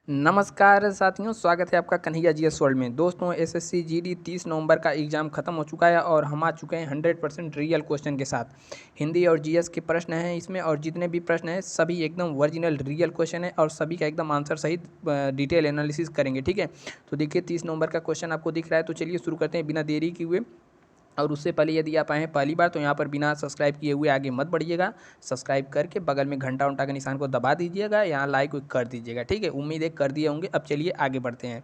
नमस्कार साथियों, स्वागत है आपका कन्हैया जीएस वर्ल्ड में। दोस्तों, एसएससी जीडी 30 नवंबर का एग्ज़ाम ख़त्म हो चुका है और हम आ चुके हैं 100% रियल क्वेश्चन के साथ। हिंदी और जीएस के प्रश्न हैं इसमें, और जितने भी प्रश्न हैं सभी एकदम ओरिजिनल रियल क्वेश्चन है और सभी का एकदम आंसर सहित डिटेल एनालिसिस करेंगे। ठीक है, तो देखिए 30 नवंबर का क्वेश्चन आपको दिख रहा है, तो चलिए शुरू करते हैं बिना देरी किए हुए। और उससे पहले यदि आप आए हैं पहली बार तो यहाँ पर बिना सब्सक्राइब किए हुए आगे मत बढ़िएगा। सब्सक्राइब करके बगल में घंटा उंटा के निशान को दबा दीजिएगा, यहाँ लाइक कर दीजिएगा। ठीक है, उम्मीद है कर दिए होंगे। अब चलिए आगे बढ़ते हैं।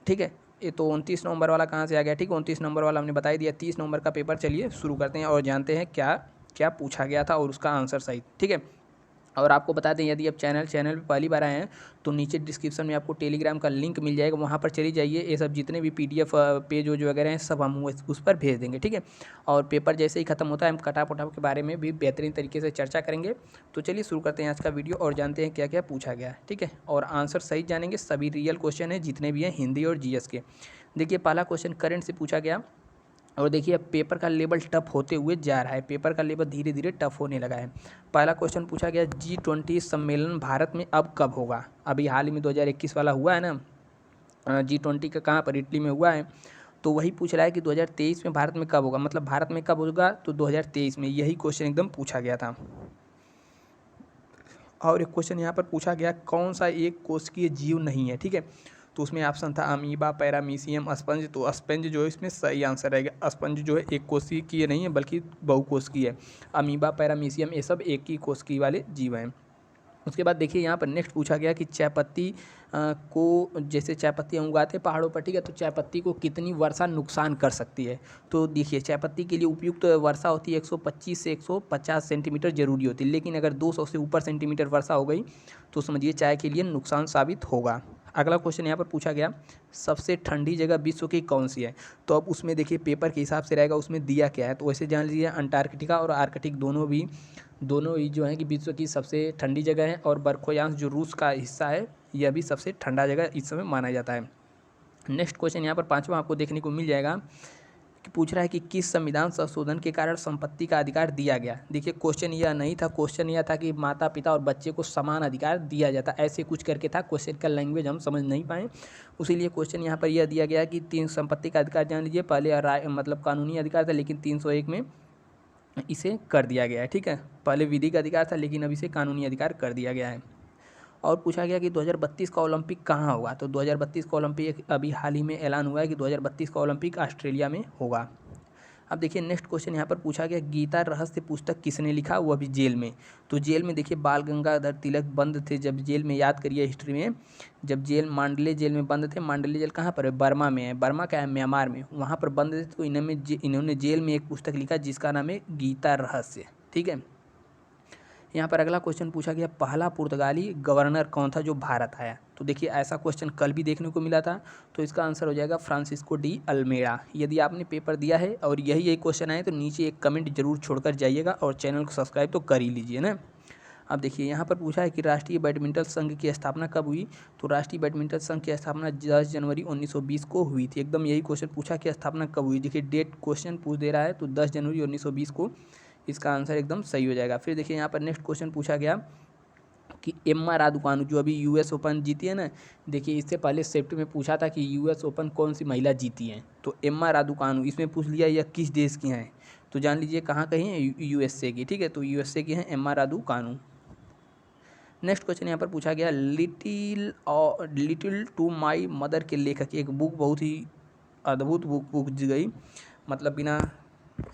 ठीक है, ये तो 29 नवंबर वाला कहाँ से आ गया। ठीक है, 29 नंबर वाला हमने बता ही दिया। 30 नवंबर का पेपर चलिए शुरू करते हैं और जानते हैं क्या क्या पूछा गया था और उसका आंसर सही। ठीक है, और आपको बता दें, यदि आप चैनल पे पहली बार आए हैं तो नीचे डिस्क्रिप्शन में आपको टेलीग्राम का लिंक मिल जाएगा, वहाँ पर चली जाइए। ये सब जितने भी पीडीएफ पेज जो वगैरह हैं सब हम उस पर भेज देंगे। ठीक है, और पेपर जैसे ही खत्म होता है हम कटाप वटाप के बारे में भी बेहतरीन तरीके से चर्चा करेंगे। तो चलिए शुरू करते हैं आज का वीडियो और जानते हैं क्या क्या पूछा गया है। ठीक है, और आंसर सही जानेंगे। सभी रियल क्वेश्चन है जितने भी हैं हिंदी और जीएस के। देखिए पहला क्वेश्चन करंट से पूछा गया, और देखिए अब पेपर का लेवल टफ होते हुए जा रहा है। पेपर का लेवल धीरे धीरे टफ होने लगा है। पहला क्वेश्चन पूछा गया, G20 सम्मेलन भारत में अब कब होगा। अभी हाल ही में 2021 वाला हुआ है ना, G20 का कहाँ पर, इटली में हुआ है। तो वही पूछ रहा है कि 2023 में भारत में कब होगा, मतलब भारत में कब होगा, तो 2023 में। यही क्वेश्चन एकदम पूछा गया था। और एक क्वेश्चन यहाँ पर पूछा गया, कौन सा एक कोशिकीय जीव नहीं है। ठीक है, तो उसमें ऑप्शन था अमीबा, पैरामीशियम, स्पंज। तो स्पंज जो है इसमें सही आंसर रहेगा। स्पंज जो है एक कोशिकीय नहीं है बल्कि बहुकोशिकीय है। अमीबा, पैरामीशियम ये सब एक ही कोशिकीय वाले जीव हैं। उसके बाद देखिए यहाँ पर नेक्स्ट पूछा गया कि चायपत्ती को, जैसे चायपत्ती हम उगाते हैं पहाड़ों पर, ठीक है, तो चायपत्ती को कितनी वर्षा नुकसान कर सकती है। तो देखिए चायपत्ती के लिए उपयुक्त वर्षा होती है 125 से 150 सेंटीमीटर जरूरी होती है, लेकिन अगर 200 से ऊपर सेंटीमीटर वर्षा हो गई तो समझिए चाय के लिए नुकसान साबित होगा। अगला क्वेश्चन यहाँ पर पूछा गया, सबसे ठंडी जगह विश्व की कौन सी है। तो अब उसमें देखिए पेपर के हिसाब से रहेगा, उसमें दिया क्या है। तो वैसे जान लीजिए अंटार्कटिका और आर्कटिक दोनों ही जो है कि विश्व की सबसे ठंडी जगह है, और बर्खोयांश जो रूस का हिस्सा है यह भी सबसे ठंडा जगह इस समय माना जाता है। नेक्स्ट क्वेश्चन यहाँ पर पांचवा आपको देखने को मिल जाएगा कि पूछ रहा है कि किस संविधान संशोधन के कारण संपत्ति का अधिकार दिया गया। देखिए क्वेश्चन यह नहीं था, क्वेश्चन यह था कि माता पिता और बच्चे को समान अधिकार दिया जाता, ऐसे कुछ करके था। क्वेश्चन का लैंग्वेज हम समझ नहीं पाए, उसीलिए क्वेश्चन यहाँ पर यह दिया गया कि तीन संपत्ति का अधिकार जान लीजिए। पहले राय मतलब कानूनी अधिकार था, लेकिन 301 में इसे कर दिया गया है। ठीक है, पहले विधिक अधिकार था लेकिन अब इसे कानूनी अधिकार कर दिया गया है। और पूछा गया कि 2032 का ओलंपिक कहाँ होगा। तो 2032 का ओलंपिक अभी हाल ही में ऐलान हुआ है कि 2032 का ओलंपिक ऑस्ट्रेलिया में होगा। अब देखिए नेक्स्ट क्वेश्चन यहाँ पर पूछा गया, गीता रहस्य पुस्तक किसने लिखा, वह भी जेल में। तो जेल में देखिए बाल गंगाधर तिलक बंद थे जब जेल में, याद करिए हिस्ट्री में, जब मांडले जेल में बंद थे। मांडले जेल कहाँ पर है, बर्मा में है। बर्मा क्या है, म्यांमार में, वहाँ पर बंद थे। तो इन्होंने जेल में एक पुस्तक लिखा जिसका नाम है गीता रहस्य। ठीक है, यहाँ पर अगला क्वेश्चन पूछा गया, पहला पुर्तगाली गवर्नर कौन था जो भारत आया। तो देखिए ऐसा क्वेश्चन कल भी देखने को मिला था, तो इसका आंसर हो जाएगा फ्रांसिस्को डी अल्मेड़ा। यदि आपने पेपर दिया है और यही एक क्वेश्चन आए तो नीचे एक कमेंट जरूर छोड़कर जाइएगा और चैनल को सब्सक्राइब तो कर ही लीजिए ना। अब देखिए यहाँ पर पूछा है कि राष्ट्रीय बैडमिंटन संघ की स्थापना कब हुई। तो राष्ट्रीय बैडमिंटन संघ की स्थापना 10 जनवरी 1920 को हुई थी। एकदम यही क्वेश्चन पूछा कि स्थापना कब हुई। देखिए डेट क्वेश्चन पूछ दे रहा है, तो 10 जनवरी 1920 को इसका आंसर एकदम सही हो जाएगा। फिर देखिए यहाँ पर नेक्स्ट क्वेश्चन पूछा गया कि एम्मा रादुकानु जो अभी यूएस ओपन जीती है ना, देखिए इससे पहले सेफ्टी में पूछा था कि यूएस ओपन कौन सी महिला जीती हैं। तो एम्मा रादुकानु इसमें पूछ लिया, यह किस देश की हैं। तो जान लीजिए कहाँ कहीं है, यूएसए की। ठीक है, तो यूएसए की हैं एम्मा रादुकानु। नेक्स्ट क्वेश्चन यहाँ पर पूछा गया, लिटिल टू माई मदर के लेखक, एक बुक बहुत ही अद्भुत बुक बुक गई, मतलब बिना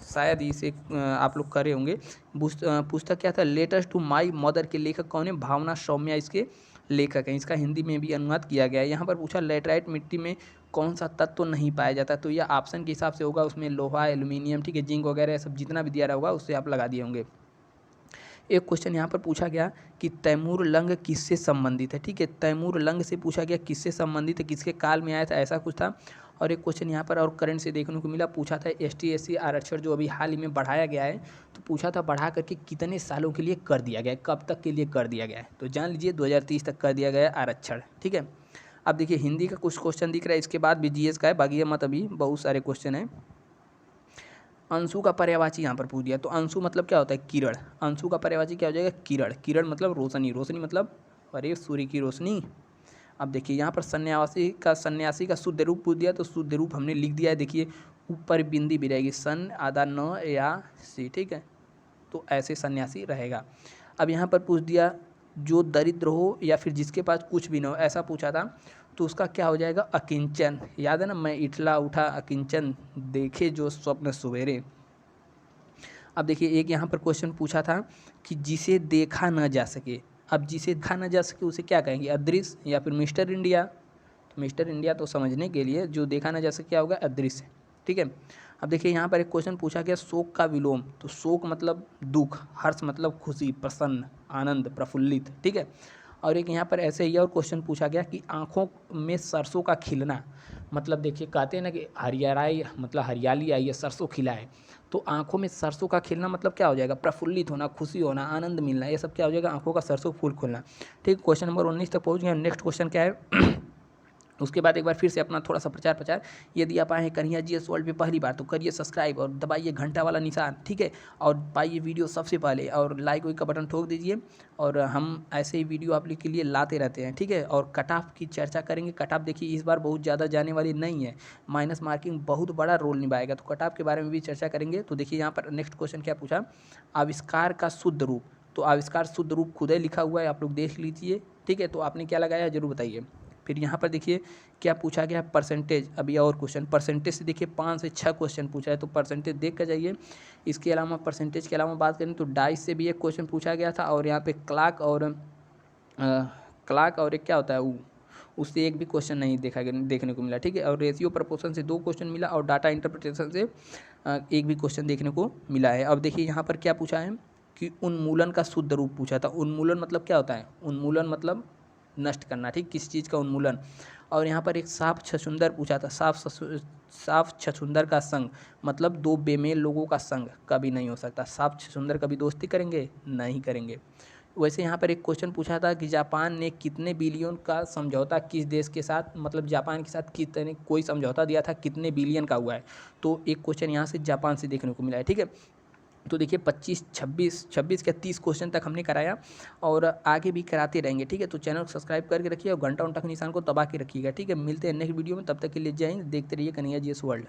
शायद इसे आप लोग करे होंगे। पुस्तक क्या था, लेटर्स टू माई मदर के लेखक कौन है, भावना सौम्या इसके लेखक हैं। इसका हिंदी में भी अनुवाद किया गया है। यहाँ पर पूछा लेटराइट मिट्टी में कौन सा तत्व तो नहीं पाया जाता। तो यह ऑप्शन के हिसाब से होगा, उसमें लोहा, एल्यूमिनियम, ठीक है, जिंक वगैरह सब जितना भी दिया रहा होगा उससे आप लगा दिए होंगे। एक क्वेश्चन यहाँ पर पूछा गया कि तैमूर लंग किससे संबंधित है। ठीक है, तैमूर लंग से पूछा गया किससे संबंधित है, किसके काल में आया था, ऐसा कुछ था। और एक क्वेश्चन यहाँ पर और करंट से देखने को मिला, पूछा था ST SC आरक्षण जो अभी हाल ही में बढ़ाया गया है, तो पूछा था बढ़ा करके कितने सालों के लिए कर दिया गया है, कब तक के लिए कर दिया गया है। तो जान लीजिए 2030 तक कर दिया गया है आरक्षण। ठीक है, अब देखिए हिंदी का कुछ क्वेश्चन दिख रहा है, इसके बाद भी GS का है, बाकी मत अभी बहुत सारे क्वेश्चन हैं। अंशु का पर्यायवाची यहाँ पर पूछ दिया। तो अंशु मतलब क्या होता है, किरण। अंशु का पर्यायवाची क्या हो जाएगा, किरण। किरण मतलब रोशनी, रोशनी मतलब अरे सूर्य की रोशनी। अब देखिए यहाँ पर सन्यासी का शुद्ध रूप पूछ दिया, तो शुद्ध रूप हमने लिख दिया है। देखिए ऊपर बिंदी भी रहेगी, सन आधा न या सी, ठीक है, तो ऐसे सन्यासी रहेगा। अब यहाँ पर पूछ दिया जो दरिद्र हो या फिर जिसके पास कुछ भी ना हो, ऐसा पूछा था, तो उसका क्या हो जाएगा, अकिंचन। याद है ना, मैं इठला उठा अकिंचन देखे जो स्वप्न सवेरे। अब देखिए एक यहाँ पर क्वेश्चन पूछा था कि जिसे देखा न जा सके। अब जिसे देखा न जा सके उसे क्या कहेंगे, अदृश्य या फिर मिस्टर इंडिया। तो मिस्टर इंडिया तो समझने के लिए जो देखा न जा सके क्या होगा, अदृश्य, ठीक है। अब देखिए यहाँ पर एक क्वेश्चन पूछा गया शोक का विलोम। तो शोक मतलब दुख, हर्ष मतलब खुशी, प्रसन्न, आनंद, प्रफुल्लित, ठीक है। और एक यहाँ पर ऐसे ही और क्वेश्चन पूछा गया कि आँखों में सरसों का खिलना, मतलब देखिए कहते हैं ना कि हरियाई मतलब हरियाली आई है, सरसों खिला है, तो आँखों में सरसों का खिलना मतलब क्या हो जाएगा, प्रफुल्लित होना, खुशी होना, आनंद मिलना, ये सब क्या हो जाएगा, आँखों का सरसों फूल खुलना, ठीक। क्वेश्चन नंबर 19 तक पहुँच गए। नेक्स्ट क्वेश्चन क्या है उसके बाद एक बार फिर से अपना थोड़ा सा प्रचार, यदि आप आए हैं कन्हैया जीएस वर्ल्ड पे पहली बार तो करिए सब्सक्राइब और दबाइए घंटा वाला निशान, ठीक है, और पाइए वीडियो सबसे पहले और लाइक का बटन ठोक दीजिए। और हम ऐसे ही वीडियो आप लोग के लिए लाते रहते हैं, ठीक है। और कट ऑफ की चर्चा करेंगे। कट ऑफ देखिए इस बार बहुत ज़्यादा जाने वाली नहीं है, माइनस मार्किंग बहुत बड़ा रोल निभाएगा, तो कट ऑफ के बारे में भी चर्चा करेंगे। तो देखिए यहाँ पर नेक्स्ट क्वेश्चन क्या पूछा, आविष्कार का शुद्ध रूप। तो आविष्कार शुद्ध रूप खुद ही लिखा हुआ है, आप लोग देख लीजिए, ठीक है। तो आपने क्या लगाया है जरूर बताइए। फिर यहाँ पर देखिए क्या पूछा गया, परसेंटेज। अभी और क्वेश्चन परसेंटेज से देखिए 5 से 6 क्वेश्चन पूछा है, तो परसेंटेज देख कर जाइए। इसके अलावा परसेंटेज के अलावा बात करें तो डाइस से भी एक क्वेश्चन पूछा गया था, और यहाँ पे क्लार्क और एक क्या होता है उससे एक भी क्वेश्चन नहीं देखने को मिला, ठीक है। और रेशियो प्रपोर्शन से 2 क्वेश्चन मिला, और डाटा इंटरप्रिटेशन से एक भी क्वेश्चन देखने को मिला है। अब देखिए यहाँ पर क्या पूछा है कि उन्मूलन का शुद्ध रूप पूछा था। उन्मूलन मतलब क्या होता है, उन्मूलन मतलब नष्ट करना, ठीक, किस चीज़ का उन्मूलन। और यहाँ पर एक साफ छछूंदर पूछा था। साफ छछूंदर का संग मतलब 2 बेमेल लोगों का संग कभी नहीं हो सकता। साफ छछूंदर कभी दोस्ती करेंगे, नहीं करेंगे। वैसे यहाँ पर एक क्वेश्चन पूछा था कि जापान ने कितने बिलियन का समझौता किस देश के साथ, मतलब जापान के साथ कितने कोई समझौता दिया था, कितने बिलियन का हुआ है। तो एक क्वेश्चन यहाँ से जापान से देखने को मिला है, ठीक है। तो देखिए 25, 26 या 30 क्वेश्चन तक हमने कराया, और आगे भी कराते रहेंगे, ठीक है। तो चैनल को सब्सक्राइब करके रखिए और घंटा के निशान को दबा के रखिएगा, ठीक है। मिलते हैं नेक्स्ट वीडियो में, तब तक के लिए जय हिंद। देखते रहिए कन्हैया जीएस वर्ल्ड।